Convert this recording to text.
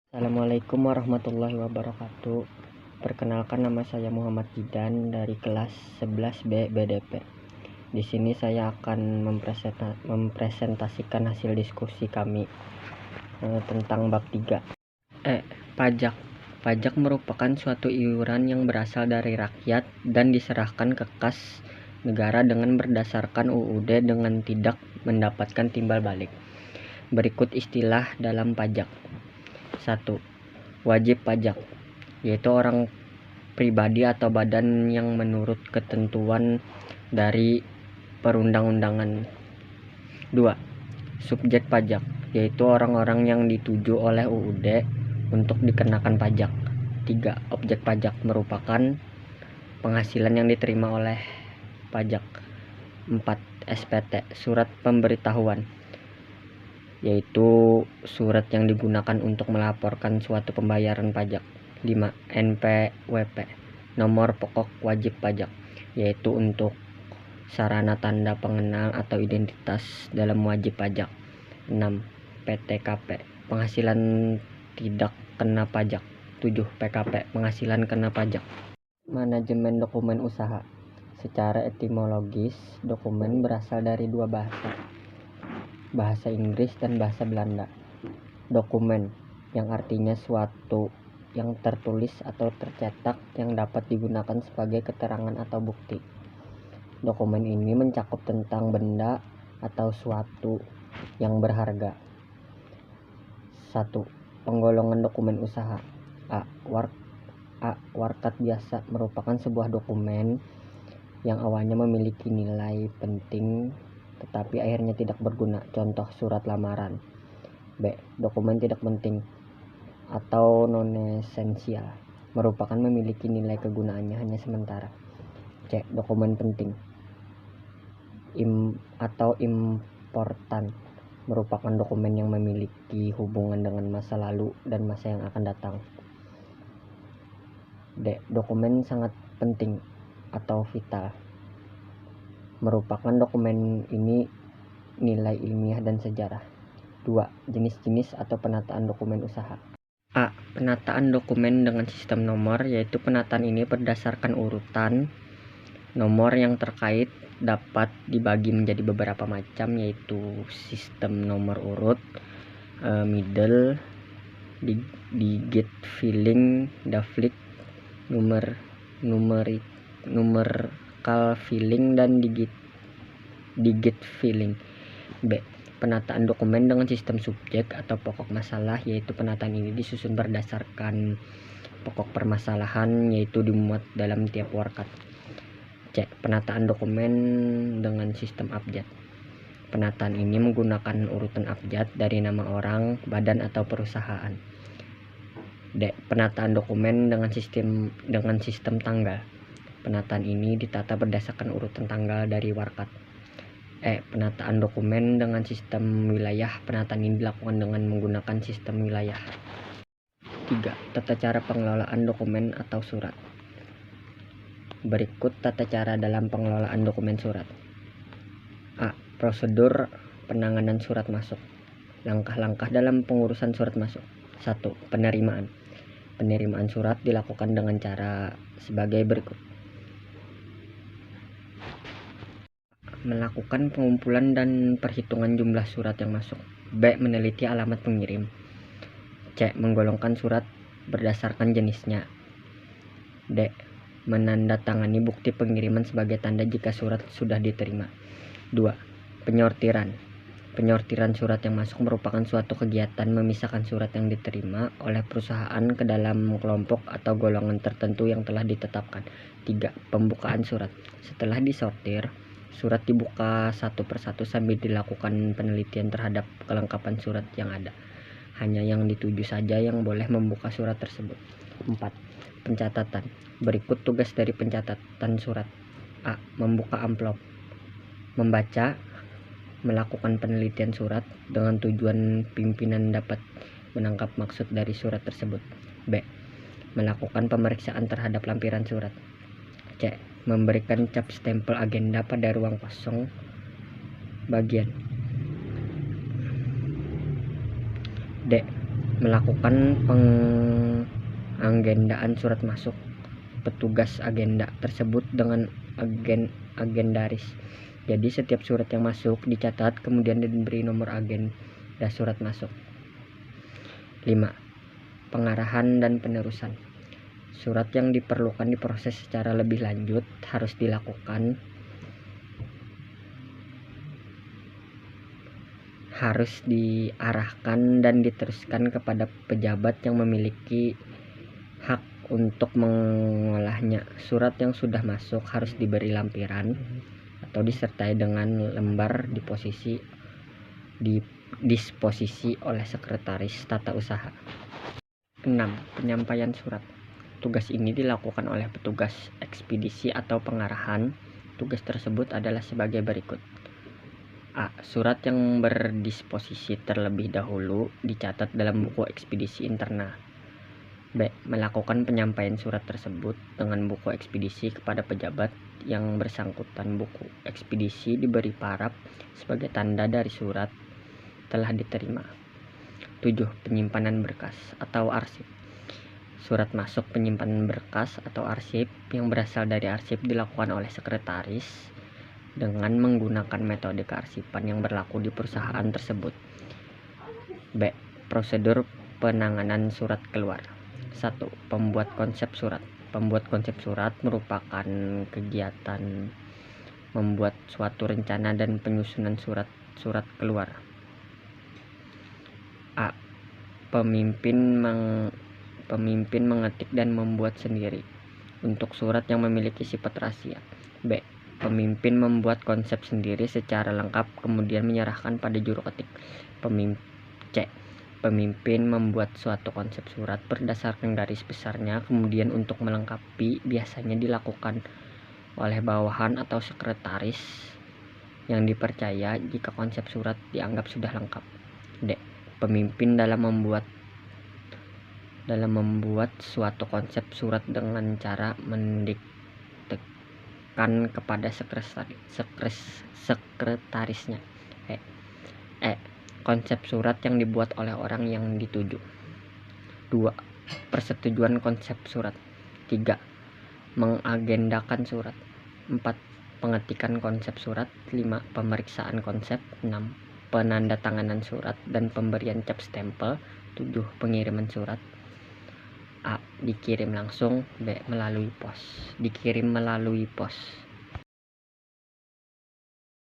Assalamualaikum warahmatullahi wabarakatuh. Perkenalkan, nama saya Muhammad Jidan dari kelas 11B BDP. Di sini saya akan mempresentasikan hasil diskusi kami tentang bab 3. Pajak. Pajak merupakan suatu iuran yang berasal dari rakyat dan diserahkan ke kas negara dengan berdasarkan UUD dengan tidak mendapatkan timbal balik. Berikut istilah dalam pajak. 1. Wajib pajak, yaitu orang pribadi atau badan yang menurut ketentuan dari perundang-undangan. 2. Subjek pajak, yaitu orang-orang yang dituju oleh UUD untuk dikenakan pajak. 3. Objek pajak merupakan penghasilan yang diterima oleh pajak. 4. SPT, surat pemberitahuan, yaitu surat yang digunakan untuk melaporkan suatu pembayaran pajak. 5. NPWP, nomor pokok wajib pajak, yaitu untuk sarana tanda pengenal atau identitas dalam wajib pajak. 6. PTKP, penghasilan tidak kena pajak. 7. PKP, penghasilan kena pajak. Manajemen dokumen usaha. Secara etimologis, dokumen berasal dari dua bahasa Inggris dan bahasa Belanda. Dokumen, yang artinya suatu yang tertulis atau tercetak yang dapat digunakan sebagai keterangan atau bukti. Dokumen ini mencakup tentang benda atau suatu yang berharga. 1. Penggolongan dokumen usaha. A. Warkat biasa merupakan sebuah dokumen yang awalnya memiliki nilai penting tetapi akhirnya tidak berguna. Contoh, surat lamaran. B. Dokumen tidak penting atau non-esensial, merupakan memiliki nilai kegunaannya hanya sementara. C. Dokumen penting atau important, merupakan dokumen yang memiliki hubungan dengan masa lalu dan masa yang akan datang. D. Dokumen sangat penting atau vital, merupakan dokumen ini nilai ilmiah dan sejarah. 2. Jenis-jenis atau penataan dokumen usaha. A. Penataan dokumen dengan sistem nomor, yaitu penataan ini berdasarkan urutan nomor yang terkait, dapat dibagi menjadi beberapa macam, yaitu sistem nomor urut, middle, digit filling, daflik, numerical filling, dan digit filling. B. Penataan dokumen dengan sistem subjek atau pokok masalah, yaitu penataan ini disusun berdasarkan pokok permasalahan, yaitu dimuat dalam tiap warkat. C. Penataan dokumen dengan sistem abjad. Penataan ini menggunakan urutan abjad dari nama orang, badan, atau perusahaan. D. Penataan dokumen dengan sistem tanggal. Penataan ini ditata berdasarkan urutan tanggal dari warkat. E. Penataan dokumen dengan sistem wilayah. Penataan ini dilakukan dengan menggunakan sistem wilayah. 3. Tata cara pengelolaan dokumen atau surat. Berikut tata cara dalam pengelolaan dokumen surat. A. Prosedur penanganan surat masuk. Langkah-langkah dalam pengurusan surat masuk. 1. Penerimaan. Penerimaan surat dilakukan dengan cara sebagai berikut. Melakukan pengumpulan dan perhitungan jumlah surat yang masuk. B. Meneliti alamat pengirim. C. Menggolongkan surat berdasarkan jenisnya. D. Menandatangani bukti pengiriman sebagai tanda jika surat sudah diterima. 2. Penyortiran. Penyortiran surat yang masuk merupakan suatu kegiatan memisahkan surat yang diterima oleh perusahaan ke dalam kelompok atau golongan tertentu yang telah ditetapkan. 3. Pembukaan surat. Setelah disortir, surat dibuka satu persatu sambil dilakukan penelitian terhadap kelengkapan surat yang ada. Hanya yang dituju saja yang boleh membuka surat tersebut. 4. Pencatatan. Berikut tugas dari pencatatan surat. A. Membuka amplop. Membaca, melakukan penelitian surat dengan tujuan pimpinan dapat menangkap maksud dari surat tersebut. B. Melakukan pemeriksaan terhadap lampiran surat. C. Memberikan cap stempel agenda pada ruang kosong bagian. D. Melakukan pengagendaan surat masuk. Petugas agenda tersebut dengan agendaris. Jadi setiap surat yang masuk dicatat kemudian diberi nomor agenda surat masuk. 5. Pengarahan dan penerusan. Surat yang diperlukan diproses secara lebih lanjut harus diarahkan dan diteruskan kepada pejabat yang memiliki hak untuk mengolahnya. Surat yang sudah masuk harus diberi lampiran atau disertai dengan lembar disposisi oleh sekretaris tata usaha. 6. Penyampaian surat. Tugas ini dilakukan oleh petugas ekspedisi atau pengarahan. Tugas tersebut adalah sebagai berikut. A. Surat yang berdisposisi terlebih dahulu dicatat dalam buku ekspedisi internal. B. Melakukan penyampaian surat tersebut dengan buku ekspedisi kepada pejabat yang bersangkutan. Buku ekspedisi diberi paraf sebagai tanda dari surat telah diterima. 7. Penyimpanan berkas atau arsip. Surat masuk penyimpanan berkas atau arsip yang berasal dari arsip dilakukan oleh sekretaris dengan menggunakan metode kearsipan yang berlaku di perusahaan tersebut. B. Prosedur penanganan surat keluar. 1. Pembuat konsep surat. Pembuat konsep surat merupakan kegiatan membuat suatu rencana dan penyusunan surat keluar. A. Pemimpin mengetik dan membuat sendiri untuk surat yang memiliki sifat rahasia. B. Pemimpin membuat konsep sendiri secara lengkap kemudian menyerahkan pada juru ketik. C. Pemimpin membuat suatu konsep surat berdasarkan garis besarnya kemudian untuk melengkapi biasanya dilakukan oleh bawahan atau sekretaris yang dipercaya jika konsep surat dianggap sudah lengkap. D. Pemimpin dalam membuat suatu konsep surat dengan cara mendiktekan kepada sekretarisnya. Konsep surat yang dibuat oleh orang yang dituju. 2. Persetujuan konsep surat. 3. Mengagendakan surat. 4. Pengetikan konsep surat. 5. Pemeriksaan konsep. 6. Penandatanganan surat dan pemberian cap stempel. 7. Pengiriman surat. A. Dikirim langsung. B. Melalui pos. Dikirim melalui pos.